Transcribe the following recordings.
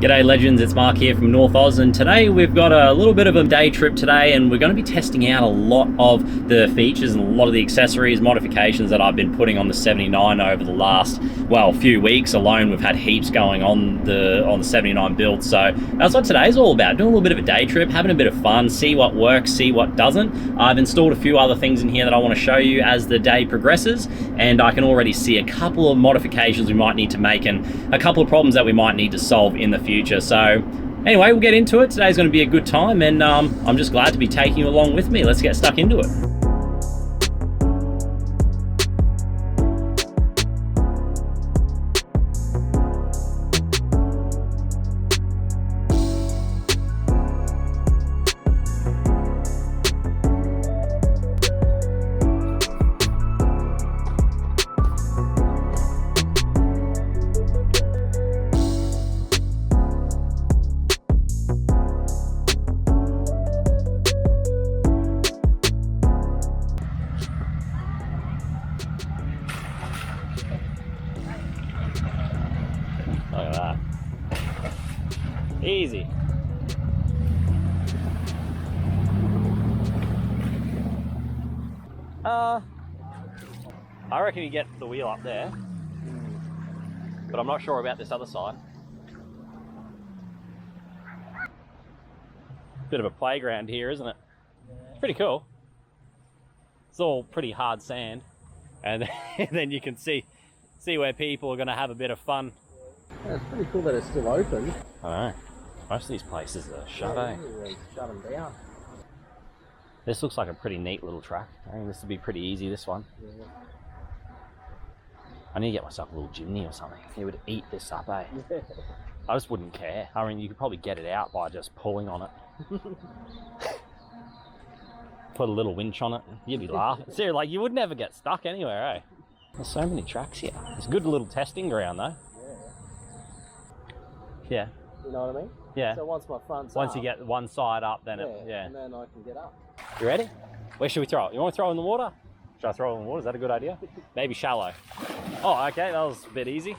G'day legends, it's Mark here from North Oz, and today we've got a little bit of a day trip today, and we're going to be testing out a lot of the features and a lot of the accessories, modifications that I've been putting on the 79 over the last, well, few weeks alone. We've had heaps going on the 79 build, so that's what today's all about. Doing a little bit of a day trip, having a bit of fun, see what works, see what doesn't. I've installed a few other things in here that I want to show you as the day progresses, and I can already see a couple of modifications we might need to make and a couple of problems that we might need to solve in the future. So anyway, we'll get into it. Today's going to be a good time, and I'm just glad to be taking you along with me. Let's get stuck into it. Look at that. Easy. I reckon you get the wheel up there, but I'm not sure about this other side. Bit of a playground here, isn't it? It's pretty cool. It's all pretty hard sand, and then you can see where people are going to have a bit of fun. Yeah, it's pretty cool that it's still open. I know. Most of these places are shut, eh? They shut them down. This looks like a pretty neat little track. I think this would be pretty easy, this one. Yeah. I need to get myself a little chimney or something. It would eat this up, eh? Yeah. I just wouldn't care. I mean, you could probably get it out by just pulling on it. Put a little winch on it. You'd be laughing. Seriously, like, you would never get stuck anywhere, eh? There's so many tracks here. It's a good little testing ground, though. Yeah. You know what I mean? Yeah. So once my front's Once up, you get one side up, then yeah, and then I can get up. You ready? Where should we throw it? You want to throw it in the water? Should I throw it in the water? Is that a good idea? Maybe shallow. Oh, okay, that was a bit easy.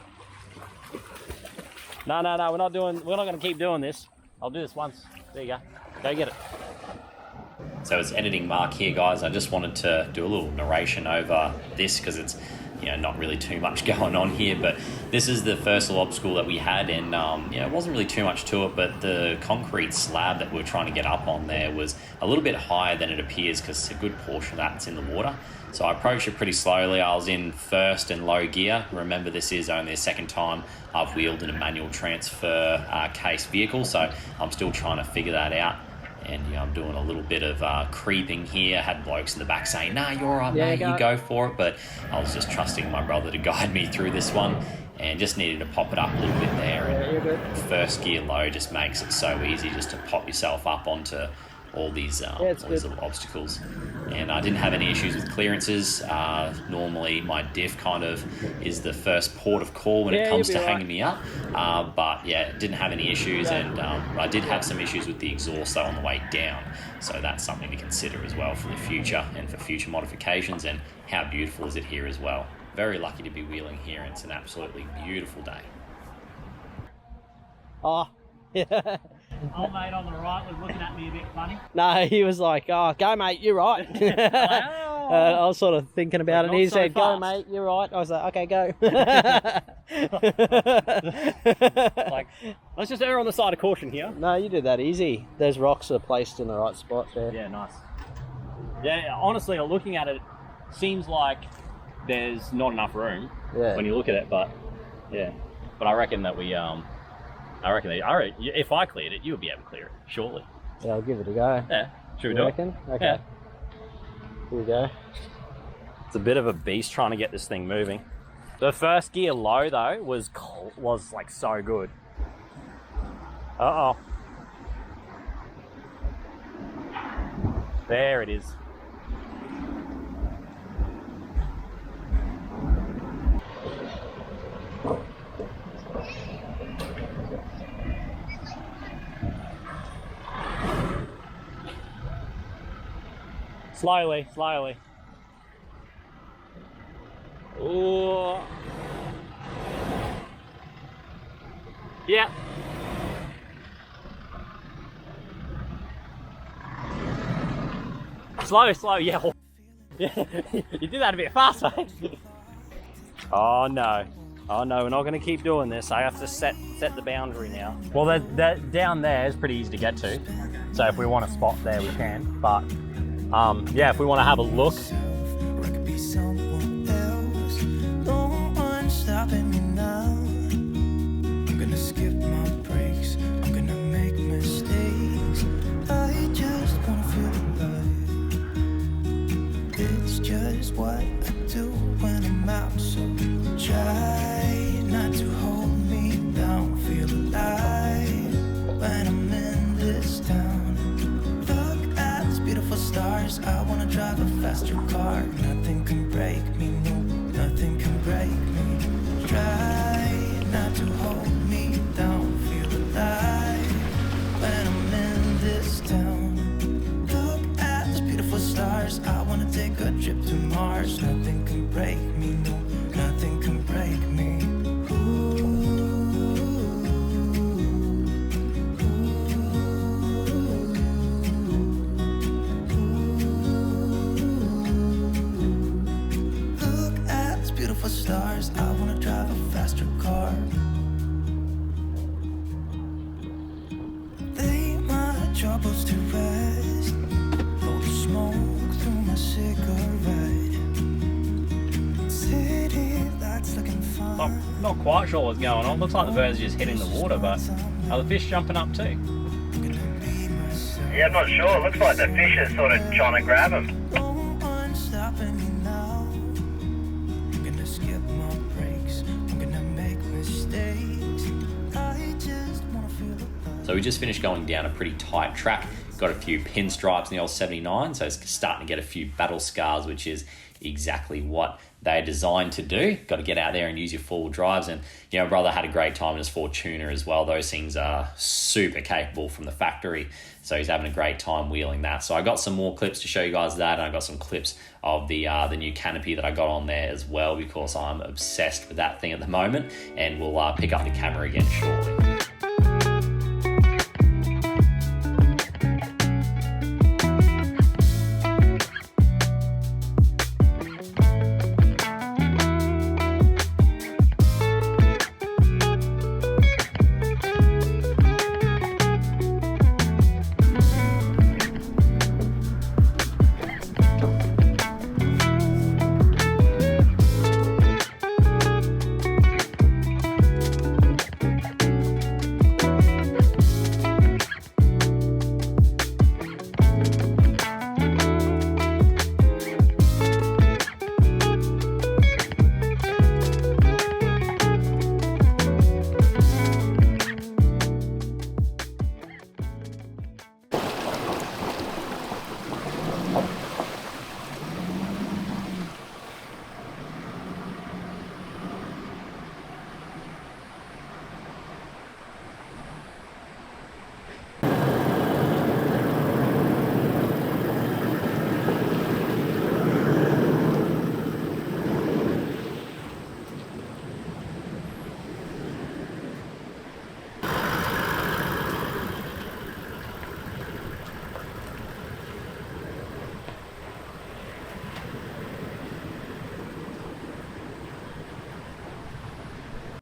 No, we're not going to keep doing this. I'll do this once. There you go. Go get it. So it's editing Mark here, guys. I just wanted to do a little narration over this because it's, you know, not really too much going on here, but this is the first little obstacle that we had, and you know, it wasn't really too much to it, but the concrete slab that we're trying to get up on there was a little bit higher than it appears because a good portion of that's in the water. So I approached it pretty slowly. I was in first and low gear. Remember, this is only the second time I've wheeled in a manual transfer case vehicle, so I'm still trying to figure that out. And you know, I'm doing a little bit of creeping here. I had blokes in the back saying, "Nah, you're all right, mate, you go for it." But I was just trusting my brother to guide me through this one, and just needed to pop it up a little bit there. And first gear low just makes it so easy just to pop yourself up onto all these little obstacles. And I didn't have any issues with clearances. Normally my diff kind of is the first port of call when it comes to hanging me up. But yeah, didn't have any issues, and I did have some issues with the exhaust though on the way down. So that's something to consider as well for the future and for future modifications. And how beautiful is it here as well. Very lucky to be wheeling here, and it's an absolutely beautiful day. Oh, yeah. Old mate on the right was looking at me a bit funny. No, he was like, "Oh, go mate, you're right." I was sort of thinking about it, and he said, "Go mate, you're right." I was like, "Okay, go." Like, let's just err on the side of caution here. No, you did that easy. Those rocks are placed in the right spot there. Yeah, nice. Yeah, honestly, looking at it, seems like there's not enough room when you look at it, but yeah. But I reckon that if I cleared it, you would be able to clear it, surely. Yeah, I'll give it a go. Yeah, should we You do reckon? it? Okay. Yeah. Here we go. It's a bit of a beast trying to get this thing moving. The first gear low though was like so good. Uh-oh. There it is. Slowly, slowly. Ooh. Yeah. Slow, slow, yeah. Yeah, you did that a bit fast, mate. Oh no. Oh no, we're not going to keep doing this. I have to set the boundary now. Well, that down there is pretty easy to get to. So if we want a spot there, we can. But yeah, if we want to have a look. Or I could be someone else. No one stopping me now. I'm gonna skip my breaks. I'm gonna make mistakes. I just wanna feel alive. It's just what I do when I'm out. So try not to hold me down. Feel alive when I'm in this town. Look at these beautiful stars. I wanna drive a faster car. Nothing can break me, no, nothing can break me. Try not to hold me down. Feel alive when I'm in this town. Look at these beautiful stars. I wanna take a trip to Mars. Nothing can break me, no, nothing can break me. Look at these beautiful stars. I wanna drive a faster car. Lay my troubles to rest. Blow the smoke through my cigarette. City lights looking fun. I'm not quite sure what's going on. Looks like the birds are just hitting the water, but are the fish jumping up too? Yeah, I'm not sure. It looks like the fish is sort of trying to grab him. No one stopping me now. I'm gonna skip my breaks. I'm gonna make mistakes. I just wanna feel alive. So we just finished going down a pretty tight track. Got a few pinstripes in the old 79, so it's starting to get a few battle scars, which is exactly what they're designed to do. Got to get out there and use your four-wheel drives. And, you know, brother had a great time in his Fortuner as well. Those things are super capable from the factory. So he's having a great time wheeling that. So I got some more clips to show you guys that. And I got some clips of the new canopy that I got on there as well, because I'm obsessed with that thing at the moment. And we'll pick up the camera again shortly.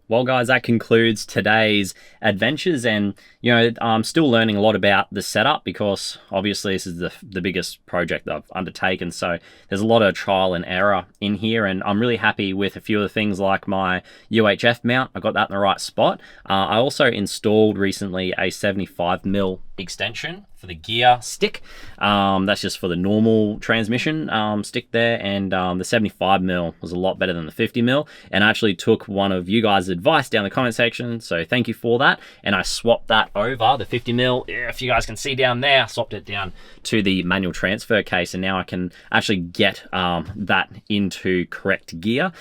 Well, guys, that concludes today's adventures, and you know, I'm still learning a lot about the setup, because obviously this is the biggest project that I've undertaken, so there's a lot of trial and error in here, and I'm really happy with a few of the things like my UHF mount. I got that in the right spot. I also installed recently a 75mm extension for the gear stick. That's just for the normal transmission stick there, and the 75mm was a lot better than the 50mm, and I actually took one of you guys' advice down in the comment section, so thank you for that, and I swapped that over, the 50mm, if you guys can see down there, I swapped it down to the manual transfer case, and now I can actually get that into correct gear,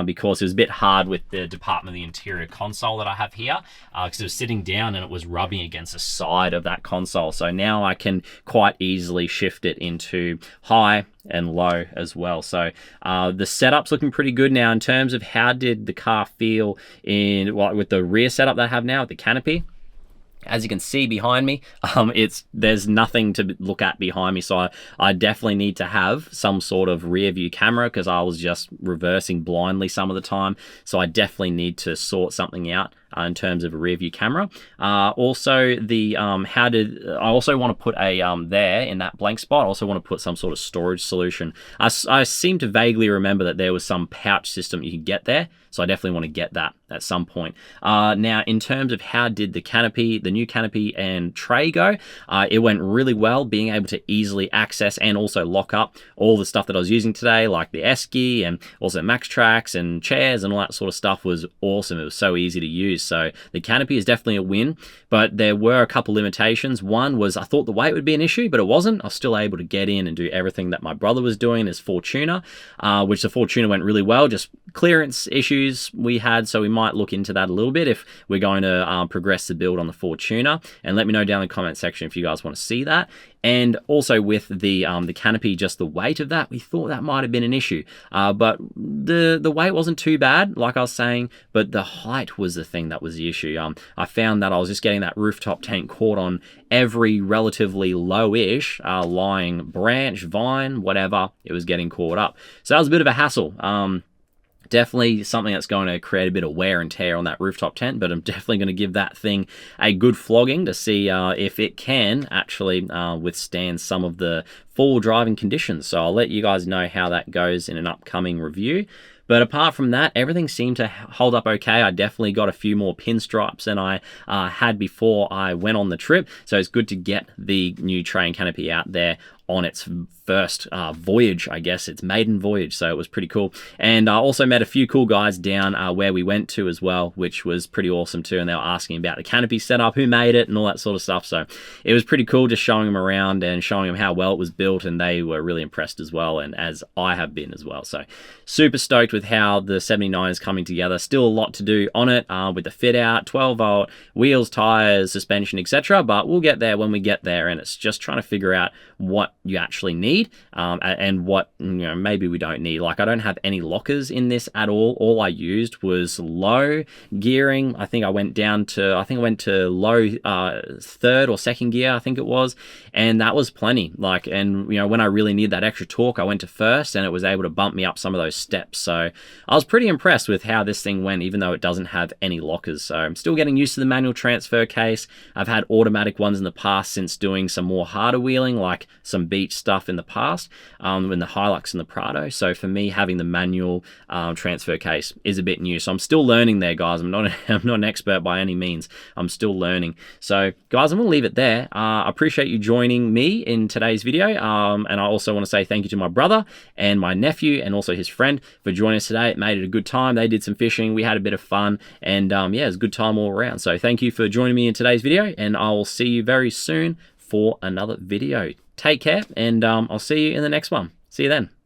because it was a bit hard with the Department of the Interior console that I have here, because it was sitting down and it was rubbing against the side of that console. So now I can quite easily shift it into high and low as well. So the setup's looking pretty good now. In terms of how did the car feel in with the rear setup that I have now with the canopy, As you can see behind me, there's nothing to look at behind me, so I definitely need to have some sort of rear view camera because I was just reversing blindly some of the time. So I definitely need to sort something out in terms of a rear view camera. Also, I also want to put a there in that blank spot. I also want to put some sort of storage solution. I seem to vaguely remember that there was some pouch system you could get there, so I definitely want to get that at some point. Now, in terms of how did the new canopy and tray go, it went really well, being able to easily access and also lock up all the stuff that I was using today, like the esky and also MaxTrax and chairs and all that sort of stuff was awesome. It was so easy to use. So the canopy is definitely a win, but there were a couple limitations. One was I thought the weight would be an issue, but it wasn't. I was still able to get in and do everything that my brother was doing as Fortuner, which the Fortuner went really well. Just clearance issues we had, so we might look into that a little bit if we're going to progress the build on the Fortuner, and let me know down in the comment section if you guys want to see that. And also with the canopy, just the weight of that, we thought that might have been an issue, but the weight wasn't too bad, like I was saying, but the height was the thing that was the issue. I found that I was just getting that rooftop tent caught on every relatively low-ish lying branch, vine, whatever, it was getting caught up. So that was a bit of a hassle. Definitely something that's going to create a bit of wear and tear on that rooftop tent, but I'm definitely going to give that thing a good flogging to see if it can actually withstand some of the full driving conditions. So I'll let you guys know how that goes in an upcoming review. But apart from that, everything seemed to hold up okay. I definitely got a few more pinstripes than I had before I went on the trip. So it's good to get the new tray and canopy out there on its first voyage, I guess, its maiden voyage, so it was pretty cool. And I also met a few cool guys down where we went to as well, which was pretty awesome too, and they were asking about the canopy setup, who made it, and all that sort of stuff. So it was pretty cool just showing them around and showing them how well it was built, and they were really impressed as well, and as I have been as well. So super stoked with how the 79 is coming together. Still a lot to do on it with the fit out, 12-volt wheels, tires, suspension, etc., but we'll get there when we get there, and it's just trying to figure out what you actually need and what maybe we don't need. Like, I don't have any lockers in this at all I used was low gearing. I think I went to low third or second gear, I think it was, and that was plenty. Like, and when I really need that extra torque, I went to first, and it was able to bump me up some of those steps. So I was pretty impressed with how this thing went, even though it doesn't have any lockers. So I'm still getting used to the manual transfer case. I've had automatic ones in the past since doing some more harder wheeling, like some beach stuff in the past, in the Hilux and the Prado. So for me, having the manual transfer case is a bit new. So I'm still learning there, guys. I'm not an expert by any means. I'm still learning. So guys, I'm gonna leave it there. I appreciate you joining me in today's video, and I also want to say thank you to my brother and my nephew and also his friend for joining us today. It made it a good time. They did some fishing, we had a bit of fun, and yeah, it was a good time all around. So thank you for joining me in today's video, and I will see you very soon for another video. Take care, and I'll see you in the next one. See you then.